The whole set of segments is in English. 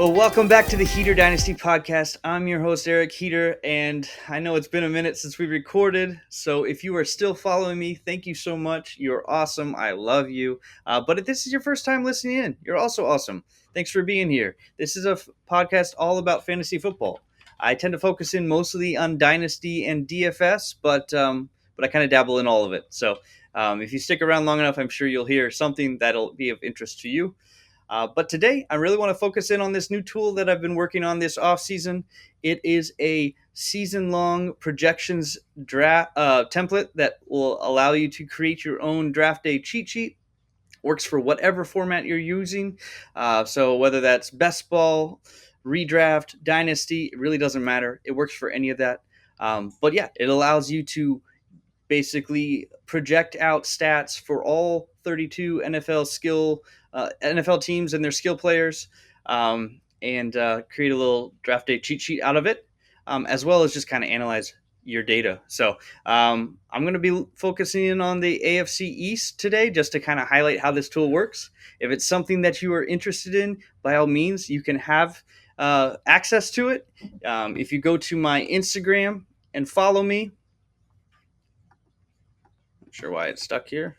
Well, welcome back to the Heater Dynasty podcast. I'm your host, Eric Heater, and I know it's been a minute since we recorded, so if you are still following me, thank you so much. You're awesome. I love you. But if this is your first time listening in, you're also awesome. Thanks for being here. This is a podcast all about fantasy football. I tend to focus in mostly on Dynasty and DFS, but I kind of dabble in all of it. So if you stick around long enough, I'm sure you'll hear something that'll be of interest to you. But today, I really want to focus in on this new tool that I've been working on this off season. It is a season-long projections draft template that will allow you to create your own draft day cheat sheet. Works for whatever format you're using. So whether that's best ball, redraft, dynasty, it really doesn't matter. It works for any of that. But yeah, it allows you to basically project out stats for all 32 NFL teams and their skill players, and create a little draft day cheat sheet out of it, as well as just kind of analyze your data. So I'm going to be focusing in on the AFC East today, just to kind of highlight how this tool works. If it's something that you are interested in, by all means, you can have access to it. If you go to my Instagram and follow me, not sure why it's stuck here.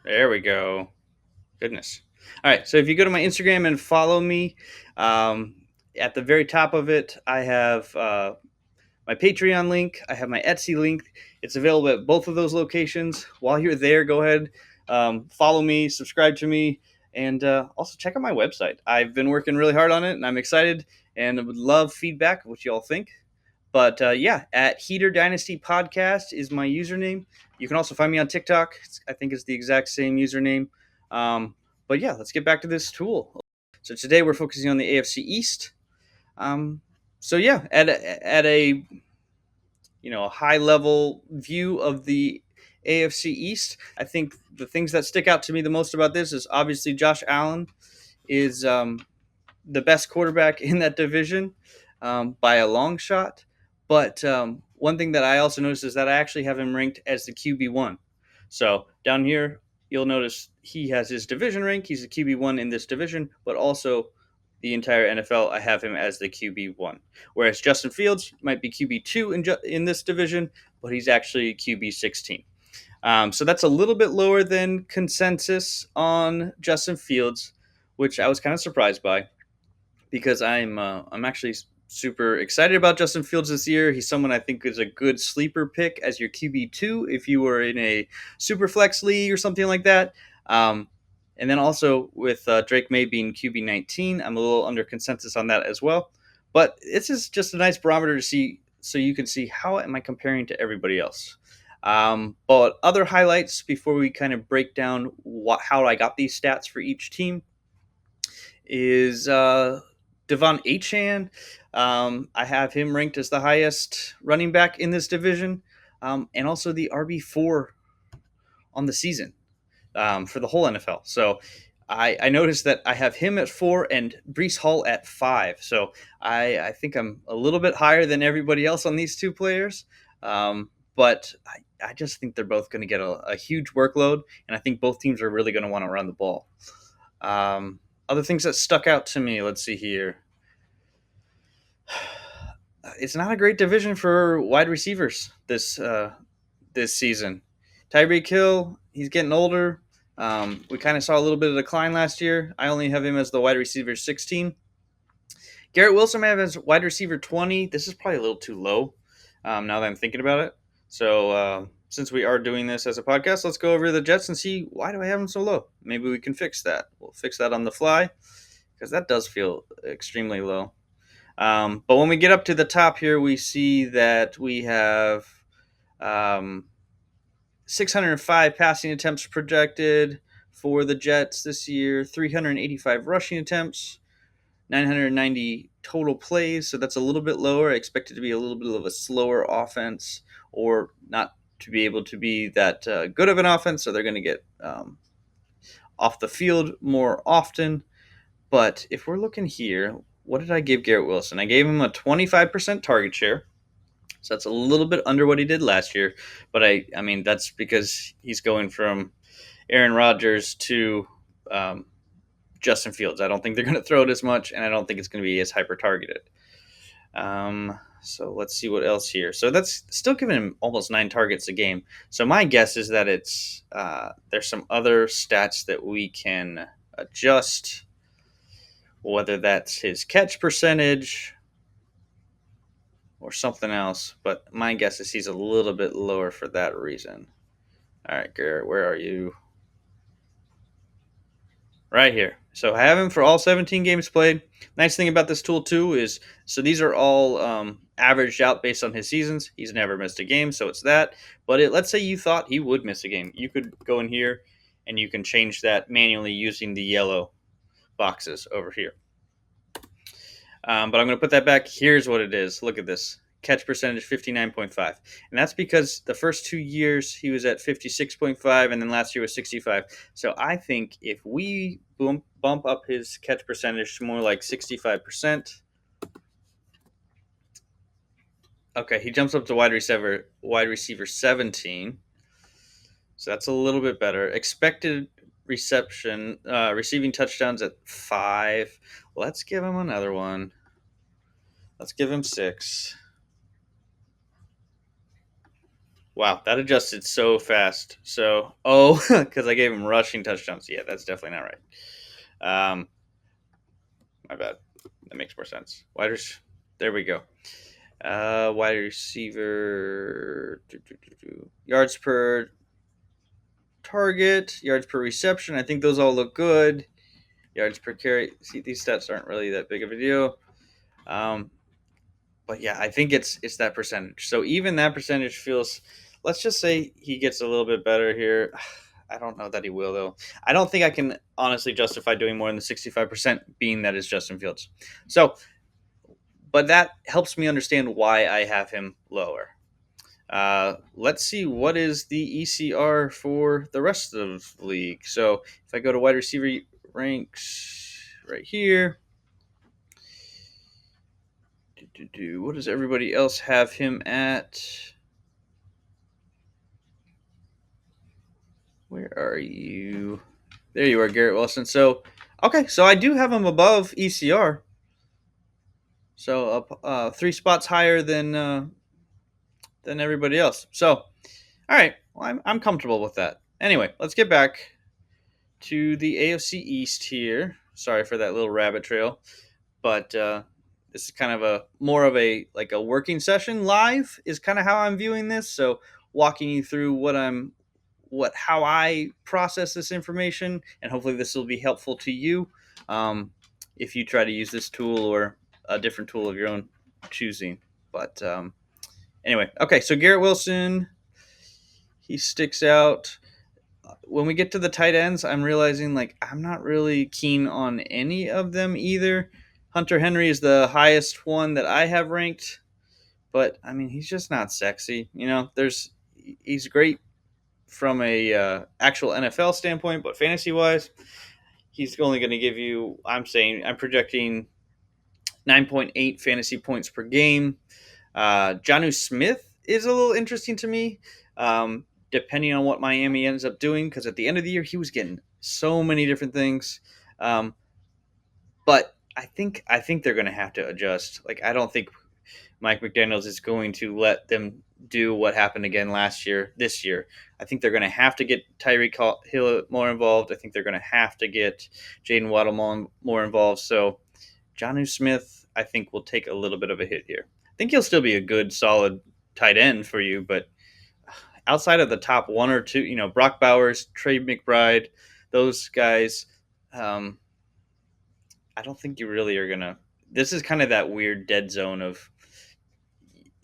There we go. Goodness. All right. So if you go to my Instagram and follow me, at the very top of it, I have my Patreon link. I have my Etsy link. It's available at both of those locations. While you're there, go ahead, follow me, subscribe to me, and also check out my website. I've been working really hard on it, and I'm excited, and I would love feedback, what you all think. But yeah, at Heater Dynasty Podcast is my username. You can also find me on TikTok. I think it's the exact same username. But yeah, let's get back to this tool. So today we're focusing on the AFC East. So yeah, at a a high level view of the AFC East, I think the things that stick out to me the most about this is obviously Josh Allen is the best quarterback in that division, by a long shot. But one thing that I also noticed is that I actually have him ranked as the QB1. So down here, you'll notice he has his division rank. He's the QB1 in this division, but also the entire NFL, I have him as the QB1. Whereas Justin Fields might be QB2 in this division, but he's actually QB16. So that's a little bit lower than consensus on Justin Fields, which I was kind of surprised by, because I'm actually super excited about Justin Fields this year. He's someone I think is a good sleeper pick as your QB2 if you were in a super flex league or something like that. And then also with Drake May being QB19, I'm a little under consensus on that as well. But this is just a nice barometer to see, so you can see how am I comparing to everybody else. But other highlights before we kind of break down how I got these stats for each team is Devon Achane. I have him ranked as the highest running back in this division, and also the RB4 on the season, for the whole NFL. So I noticed that I have him at 4 and Breece Hall at 5. So I think I'm a little bit higher than everybody else on these two players. But I just think they're both going to get a huge workload, and I think both teams are really going to want to run the ball. Other things that stuck out to me, let's see here. It's not a great division for wide receivers this season. Tyreek Hill, he's getting older. We kind of saw a little bit of decline last year. I only have him as the wide receiver 16. Garrett Wilson I have as wide receiver 20. This is probably a little too low, now that I'm thinking about it. So since we are doing this as a podcast, let's go over the Jets and see, why do I have them so low? Maybe we can fix that. We'll fix that on the fly, because that does feel extremely low. But when we get up to the top here, we see that we have 605 passing attempts projected for the Jets this year, 385 rushing attempts, 990 total plays. So that's a little bit lower. I expect it to be a little bit of a slower offense, or not to be able to be that good of an offense. So they're going to get off the field more often. But if we're looking here, what did I give Garrett Wilson? I gave him a 25% target share. So that's a little bit under what he did last year. But I mean, that's because he's going from Aaron Rodgers to Justin Fields. I don't think they're going to throw it as much, and I don't think it's going to be as hyper targeted. So let's see what else here. So that's still giving him almost 9 targets a game. So my guess is that it's there's some other stats that we can adjust, whether that's his catch percentage or something else. But my guess is he's a little bit lower for that reason. All right, Garrett, where are you? Right here. So I have him for all 17 games played. Nice thing about this tool too is so these are all averaged out based on his seasons. He's never missed a game, so it's that. But let's say you thought he would miss a game, you could go in here and you can change that manually using the yellow boxes over here. But I'm going to put that back. Here's what it is. Look at this. Catch percentage 59.5. And that's because the first 2 years he was at 56.5 and then last year was 65. So I think if we bump up his catch percentage to more like 65%. Okay, he jumps up to wide receiver 17. So that's a little bit better. Expected receiving touchdowns at 5. Let's give him another one. Let's give him 6. Wow, that adjusted so fast. So, because I gave him rushing touchdowns. Yeah, that's definitely not right. My bad. That makes more sense. There we go. Wide receiver, yards per target, yards per reception. I think those all look good. Yards per carry. See, these stats aren't really that big of a deal. But yeah, I think it's that percentage. So even that percentage feels. Let's just say he gets a little bit better here. I don't know that he will though. I don't think I can honestly justify doing more than the 65%, being that is Justin Fields. So, but that helps me understand why I have him lower. Let's see what is the ECR for the rest of the league. So if I go to wide receiver ranks right here. What does everybody else have him at? Where are you? There you are, Garrett Wilson. So, okay, so I do have him above ECR. So, 3 spots higher than everybody else. So, all right, well, I'm comfortable with that. Anyway, let's get back to the AFC East here. Sorry for that little rabbit trail, but this is kind of more of a working session. Live is kind of how I'm viewing this. So, walking you through how I process this information, and hopefully this will be helpful to you if you try to use this tool or a different tool of your own choosing. But anyway, okay, so Garrett Wilson, he sticks out. When we get to the tight ends, I'm realizing I'm not really keen on any of them either. Hunter Henry is the highest one that I have ranked, but I mean he's just not sexy. He's great from a actual NFL standpoint, but fantasy wise, he's only going to give you. I'm projecting 9.8 fantasy points per game. Jonnu Smith is a little interesting to me, depending on what Miami ends up doing, because at the end of the year he was getting so many different things. But I think they're going to have to adjust. I don't think Mike McDaniels is going to let them do what happened again this year. I think they're going to have to get Tyreek Hill more involved. I think they're going to have to get Jaden Waddle more involved. So Jonnu Smith, I think, will take a little bit of a hit here. I think he'll still be a good, solid tight end for you, but outside of the top 1 or 2, Brock Bowers, Trey McBride, those guys, I don't think you really are going to. This is kind of that weird dead zone of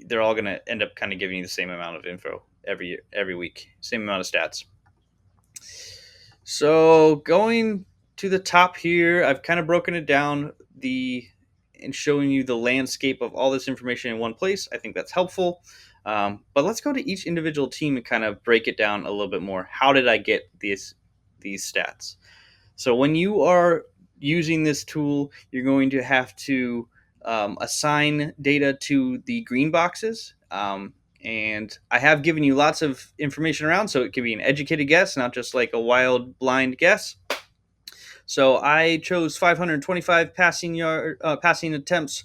they're all going to end up kind of giving you the same amount of info every week, same amount of stats. So going to the top here, I've kind of broken it down and showing you the landscape of all this information in one place. I think that's helpful. But let's go to each individual team and kind of break it down a little bit more. How did I get these stats? So when you are using this tool, you're going to have to assign data to the green boxes. And I have given you lots of information around, so it can be an educated guess, not just like a wild, blind guess. So I chose 525 passing attempts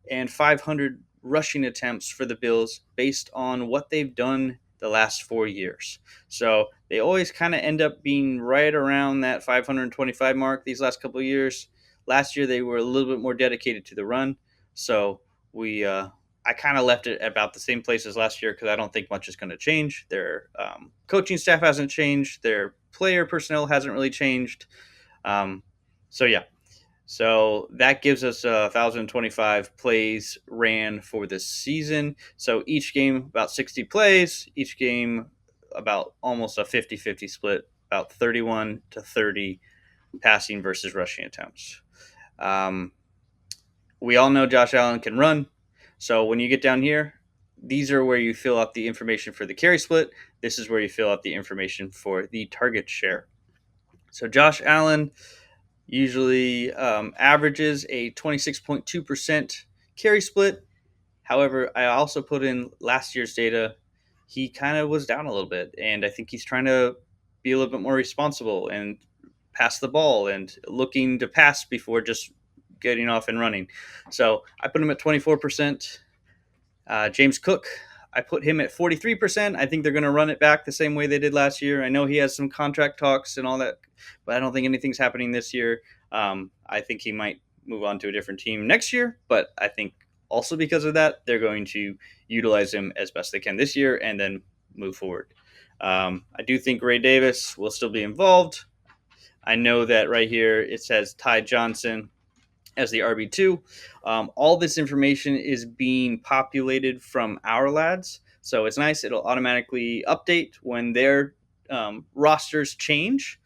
and 500 rushing attempts for the Bills based on what they've done the last 4 years. So they always kind of end up being right around that 525 mark these last couple of years. Last year they were a little bit more dedicated to the run, so we I kind of left it at about the same place as last year because I don't think much is going to change. Their coaching staff hasn't changed. Their player personnel hasn't really changed. Um, so yeah, so that gives us 1,025 plays ran for the season. So each game about 60 plays, each game about almost a 50-50 split, about 31 to 30 passing versus rushing attempts. Um, we all know Josh Allen can run. So when you get down here, these are where you fill out the information for the carry split. This is where you fill out the information for the target share. So Josh Allen usually averages a 26.2% carry split. However, I also put in last year's data. He kind of was down a little bit, and I think he's trying to be a little bit more responsible and pass the ball and looking to pass before just getting off and running. So I put him at 24%. James Cook, I put him at 43%. I think they're going to run it back the same way they did last year. I know he has some contract talks and all that, but I don't think anything's happening this year. I think he might move on to a different team next year, but I think also because of that, they're going to utilize him as best they can this year and then move forward. I do think Ray Davis will still be involved. I know that right here it says Ty Johnson as the RB2. All this information is being populated from our lads. So it's nice. It'll automatically update when their rosters change.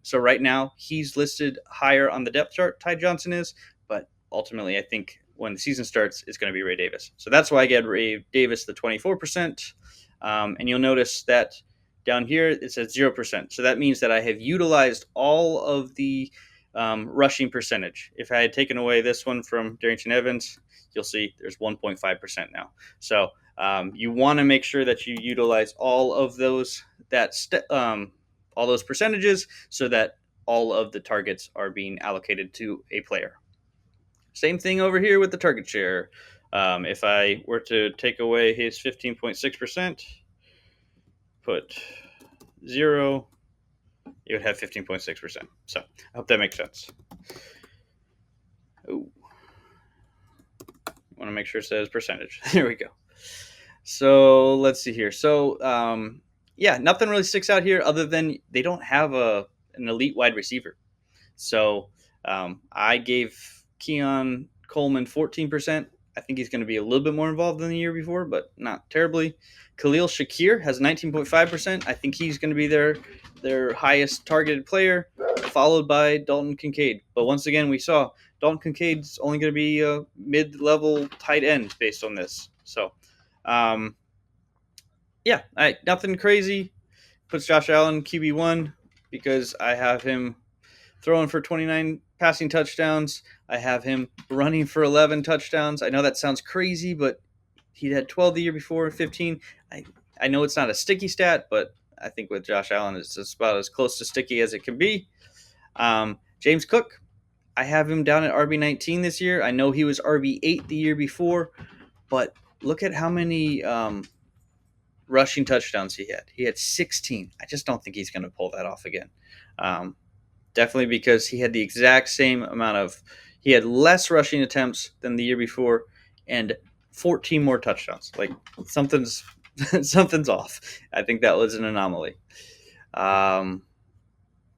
So right now, he's listed higher on the depth chart, Ty Johnson is. But ultimately, I think when the season starts, it's going to be Ray Davis. So that's why I get Ray Davis the 24%. And you'll notice that down here, it says 0%. So that means that I have utilized all of the rushing percentage. If I had taken away this one from Darrington Evans, you'll see there's 1.5% now. So you want to make sure that you utilize all of those all those percentages so that all of the targets are being allocated to a player. Same thing over here with the target share. If I were to take away his 15.6%, put 0, you would have 15.6%. So I hope that makes sense. Oh, want to make sure it says percentage. There we go. So let's see here. So yeah, nothing really sticks out here other than they don't have an elite wide receiver. So I gave Keon Coleman 14%. I think he's going to be a little bit more involved than the year before, but not terribly. Khalil Shakir has 19.5%. I think he's going to be their highest targeted player, followed by Dalton Kincaid. But once again, we saw Dalton Kincaid's only going to be a mid-level tight end based on this. So, yeah, nothing crazy. Puts Josh Allen QB1 because I have him throwing for 29 passing touchdowns. I have him running for 11 touchdowns. I know that sounds crazy, but he had 12 the year before, 15. I know it's not a sticky stat, but I think with Josh Allen, it's just about as close to sticky as it can be. James Cook, I have him down at RB19 this year. I know he was RB8 the year before, but look at how many rushing touchdowns he had. He had 16. I just don't think he's going to pull that off again. Definitely because he had the exact same amount of – he had less rushing attempts than the year before and 14 more touchdowns. Like something's off. I think that was an anomaly. Cool.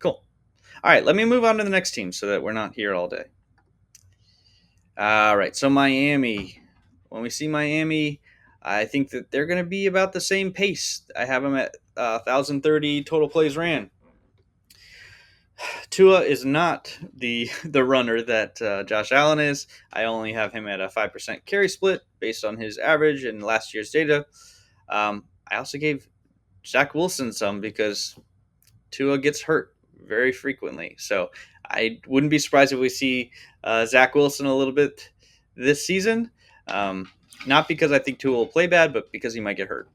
All right, let me move on to the next team so that we're not here all day. All right, so Miami. When we see Miami, I think that they're going to be about the same pace. I have them at 1,030 total plays ran. Tua is not the runner that Josh Allen is. I only have him at a 5% carry split based on his average and last year's data. I also gave Zach Wilson some because Tua gets hurt very frequently. So I wouldn't be surprised if we see Zach Wilson a little bit this season. Not because I think Tua will play bad, but because he might get hurt.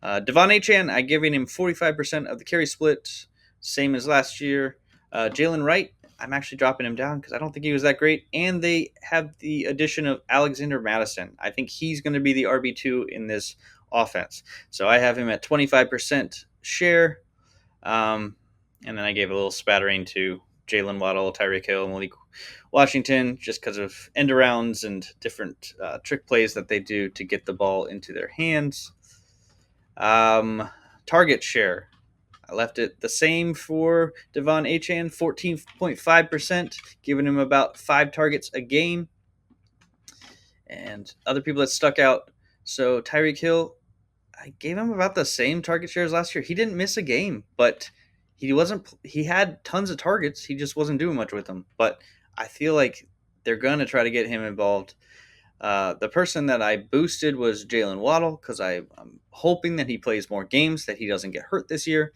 Devon Achane, I'm giving him 45% of the carry split, same as last year. Jalen Wright, I'm actually dropping him down because I don't think he was that great. And they have the addition of Alexander Madison. I think he's going to be the RB2 in this offense. So I have him at 25% share. And then I gave a little spattering to Jalen Waddle, Tyreek Hill, Malik Washington, just because of end arounds and different trick plays that they do to get the ball into their hands. Target share. I left it the same for Devon Achane, 14.5%, giving him about 5 targets a game. And other people that stuck out. So Tyreek Hill, I gave him about the same target shares last year. He didn't miss a game, but he had tons of targets. He just wasn't doing much with them. But I feel like they're going to try to get him involved. The person that I boosted was Jalen Waddle because I'm hoping that he plays more games, that he doesn't get hurt this year.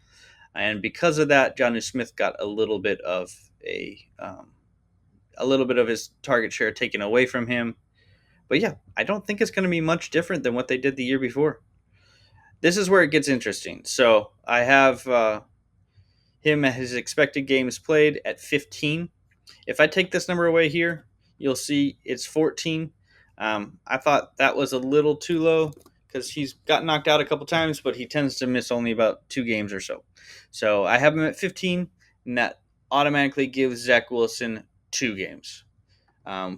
And because of that, Jonnu Smith got a little bit of his target share taken away from him. But yeah, I don't think it's going to be much different than what they did the year before. This is where it gets interesting. So I have him at his expected games played at 15. If I take this number away here, you'll see it's 14. I thought that was a little too low because he's got knocked out a couple times, but he tends to miss only about 2 games or so. So I have him at 15, and that automatically gives Zach Wilson 2 games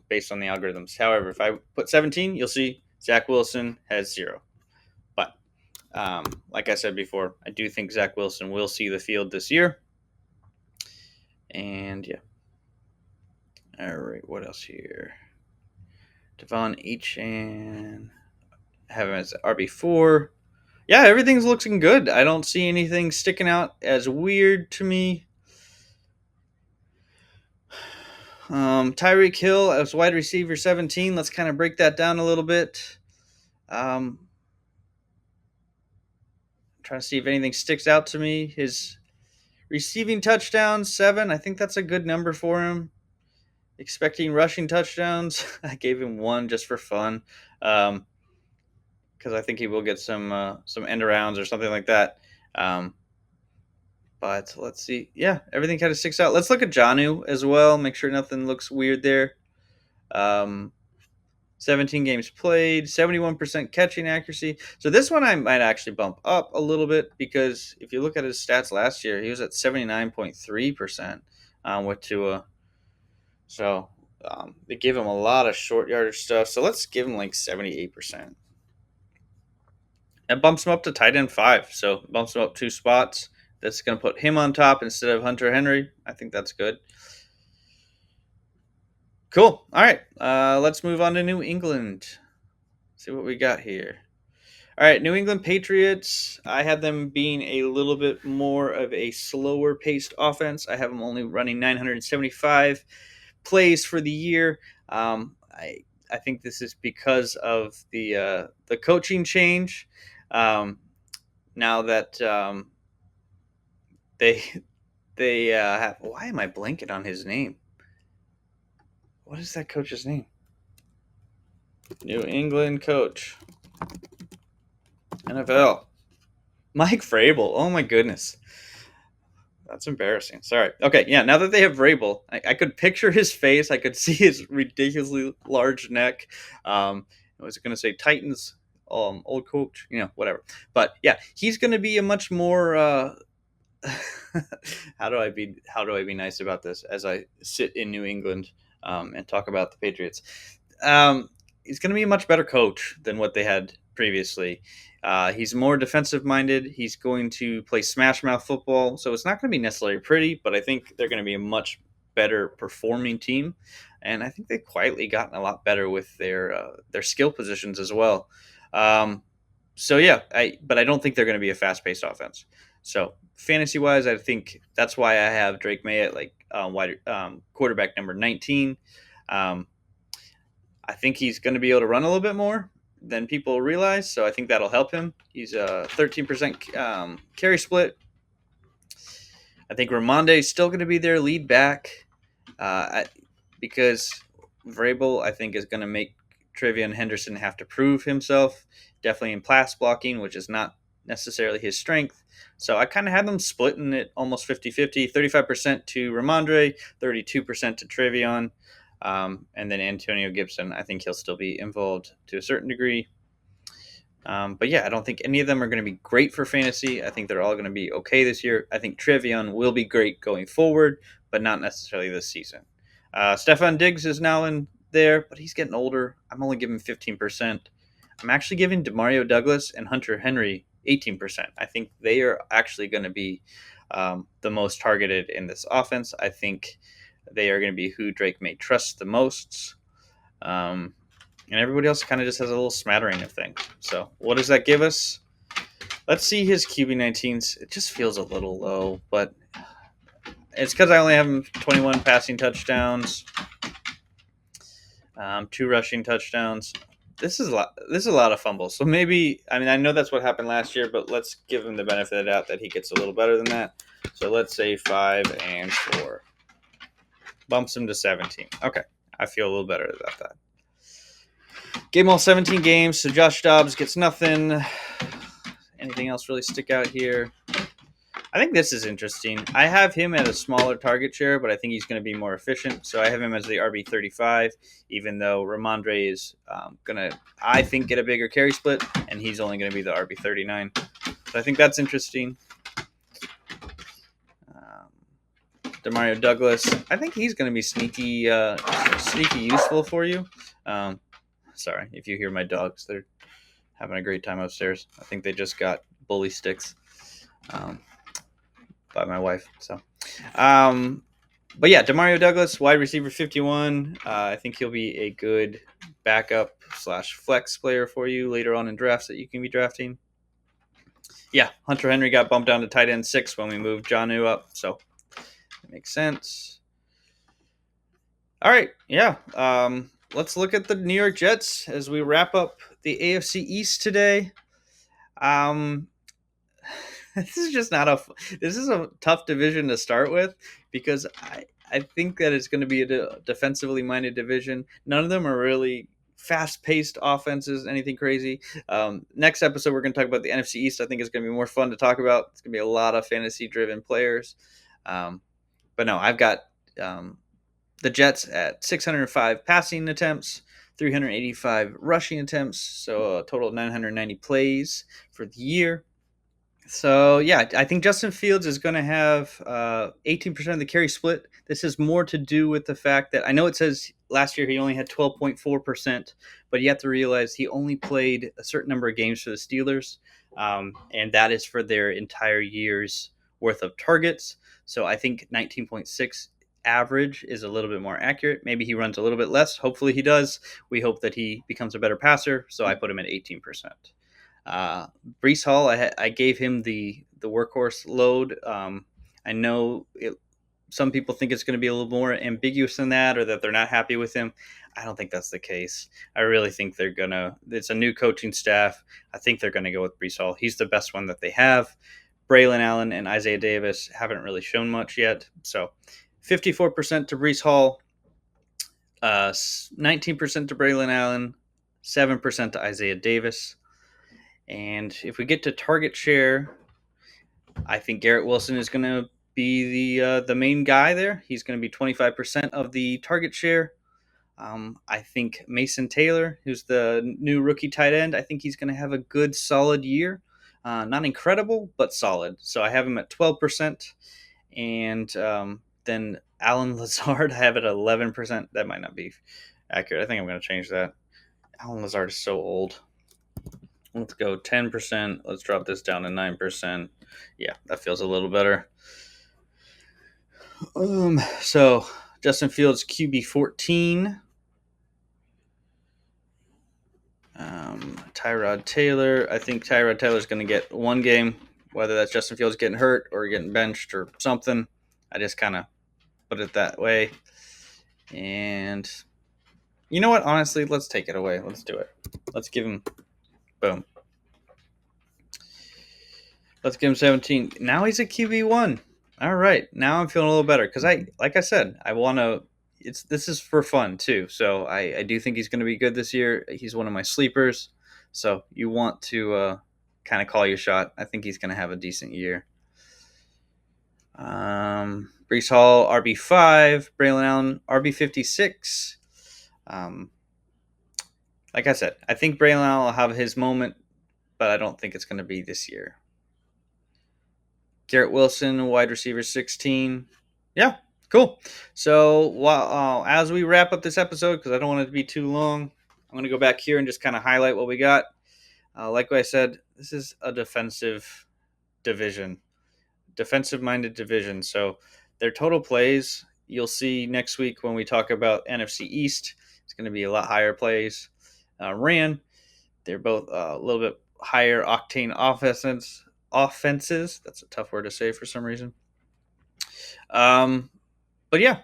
based on the algorithms. However, if I put 17, you'll see Zach Wilson has 0. But like I said before, I do think Zach Wilson will see the field this year. And yeah. All right, what else here? Devon Achane. Have him as RB4. Yeah, everything's looking good. I don't see anything sticking out as weird to me. Tyreek Hill as wide receiver 17. Let's kind of break that down a little bit. Trying to see if anything sticks out to me. His receiving touchdowns, 7. I think that's a good number for him. Expecting rushing touchdowns, I gave him 1 just for fun. Because I think he will get some end arounds or something like that. But let's see. Yeah, everything kind of sticks out. Let's look at Jonnu as well. Make sure nothing looks weird there. 17 games played, 71% catching accuracy. So this one I might actually bump up a little bit because if you look at his stats last year, he was at 79.3% with Tua. So they give him a lot of short yardage stuff. So let's give him like 78%. That bumps him up to tight end 5. So bumps him up 2 spots. That's going to put him on top instead of Hunter Henry. I think that's good. Cool. All right. Let's move on to New England. See what we got here. All right. New England Patriots. I have them being a little bit more of a slower paced offense. I have them only running 975 plays for the year. I think this is because of the coaching change. Now that they have. Why am I blanking on his name? What is that coach's name? New England coach. NFL. Mike Vrabel. Oh my goodness. That's embarrassing. Sorry. Okay, yeah, now that they have Vrabel, I could picture his face. I could see his ridiculously large neck. I was going to say Titans, old coach, whatever. But yeah, he's going to be a much more how do I be nice about this as I sit in New England and talk about the Patriots? He's going to be a much better coach than what they had previously. He's more defensive minded. He's going to play smash mouth football, so it's not going to be necessarily pretty, but I think they're going to be a much better performing team, and I think they've quietly gotten a lot better with their skill positions as well. So yeah, but I don't think they're going to be a fast paced offense. So fantasy wise, I think that's why I have Drake May at like quarterback number 19. I think he's going to be able to run a little bit more than people realize, so I think that'll help him. He's a 13% carry split. I think Ramonde is still going to be their lead back because Vrabel, I think, is going to make Trevion Henderson have to prove himself, definitely in pass blocking, which is not necessarily his strength. So I kind of had them splitting it almost 50-50, 35% to Ramondre, 32% to Trevion. And then Antonio Gibson, I think he'll still be involved to a certain degree. But yeah, I don't think any of them are going to be great for fantasy. I think they're all going to be okay this year. I think Trevion will be great going forward, but not necessarily this season. Stefan Diggs is now in there, but he's getting older. I'm only giving 15%. I'm actually giving Demario Douglas and Hunter Henry 18%. I think they are actually going to be the most targeted in this offense. I think they are going to be who Drake may trust the most. And everybody else kind of just has a little smattering of things. So what does that give us? Let's see his QB19s. It just feels a little low, but it's because I only have him 21 passing touchdowns, 2 rushing touchdowns. This is a lot. This is a lot of fumbles. So maybe, I mean, I know that's what happened last year, but let's give him the benefit of the doubt that he gets a little better than that. So let's say 5 and 4 bumps him to 17. Okay, I feel a little better about that. Gave him all 17 games, so Josh Dobbs gets nothing. Anything else really stick out here? I think this is interesting. I have him at a smaller target share, but I think he's going to be more efficient. So I have him as the RB35, even though Ramondre is going to, I think, get a bigger carry split, and he's only going to be the RB39. So I think that's interesting. Demario Douglas, I think he's going to be sneaky useful for you. Sorry if you hear my dogs; they're having a great time upstairs. I think they just got bully sticks by my wife. So, but yeah, Demario Douglas, wide receiver 51. I think he'll be a good backup / flex player for you later on in drafts that you can be drafting. Yeah, Hunter Henry got bumped down to tight end 6 when we moved Jonnu up, so it makes sense. All right, yeah. Let's look at the New York Jets as we wrap up the AFC East today. This is just not this is a tough division to start with because I think that it's going to be a defensively minded division. None of them are really fast-paced offenses, anything crazy. Next episode, we're going to talk about the NFC East. I think it's going to be more fun to talk about. It's going to be a lot of fantasy-driven players. But no, I've got the Jets at 605 passing attempts, 385 rushing attempts, so a total of 990 plays for the year. So, yeah, I think Justin Fields is going to have 18% of the carry split. This has more to do with the fact that I know it says last year he only had 12.4%, but you have to realize he only played a certain number of games for the Steelers, and that is for their entire year's worth of targets. So I think 19.6 average is a little bit more accurate. Maybe he runs a little bit less. Hopefully he does. We hope that he becomes a better passer, so I put him at 18%. Breece Hall, I gave him the workhorse load. I know some people think it's going to be a little more ambiguous than that, or that they're not happy with him. I don't think that's the case. I really think it's a new coaching staff. I think they're going to go with Breece Hall. He's the best one that they have. Braylon Allen and Isaiah Davis haven't really shown much yet. So 54% to Breece Hall, 19% to Braylon Allen, 7% to Isaiah Davis. And if we get to target share, I think Garrett Wilson is going to be the main guy there. He's going to be 25% of the target share. I think Mason Taylor, who's the new rookie tight end, I think he's going to have a good, solid year. Not incredible, but solid. So I have him at 12%. And then Alan Lazard, I have it at 11%. That might not be accurate. I think I'm going to change that. Alan Lazard is so old. Let's go 10%. Let's drop this down to 9%. Yeah, that feels a little better. So Justin Fields QB 14. Tyrod Taylor. I think Tyrod Taylor's going to get one game, whether that's Justin Fields getting hurt or getting benched or something. I just kind of put it that way. And you know what? Honestly, let's take it away. Let's do it. Let's give him, boom. Let's give him 17. Now he's a QB1. All right. Now I'm feeling a little better because like I said, I want to. This is for fun too. So I do think he's going to be good this year. He's one of my sleepers. So you want to kind of call your shot. I think he's going to have a decent year. Brees Hall, RB5. Braylon Allen, RB56. Like I said, I think Braylon Allen will have his moment, but I don't think it's going to be this year. Garrett Wilson, wide receiver 16. Yeah, cool. So as we wrap up this episode, because I don't want it to be too long, I'm going to go back here and just kind of highlight what we got. Like I said, this is a defensive division, defensive-minded division. So their total plays, you'll see next week when we talk about NFC East, it's going to be a lot higher plays. They're both a little bit higher octane offenses. That's a tough word to say for some reason. But yeah,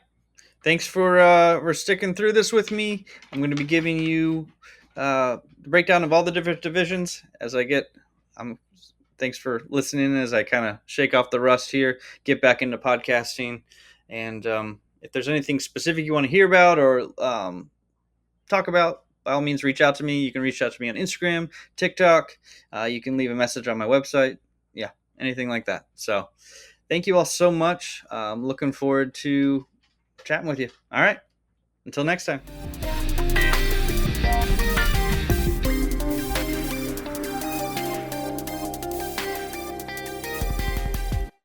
thanks for sticking through this with me. I'm going to be giving you the breakdown of all the different divisions as I get. Thanks for listening as I kind of shake off the rust here, get back into podcasting, and if there's anything specific you want to hear about or talk about, by all means, reach out to me. You can reach out to me on Instagram, TikTok. You can leave a message on my website. Yeah, anything like that. So thank you all so much. I'm looking forward to chatting with you. All right. Until next time.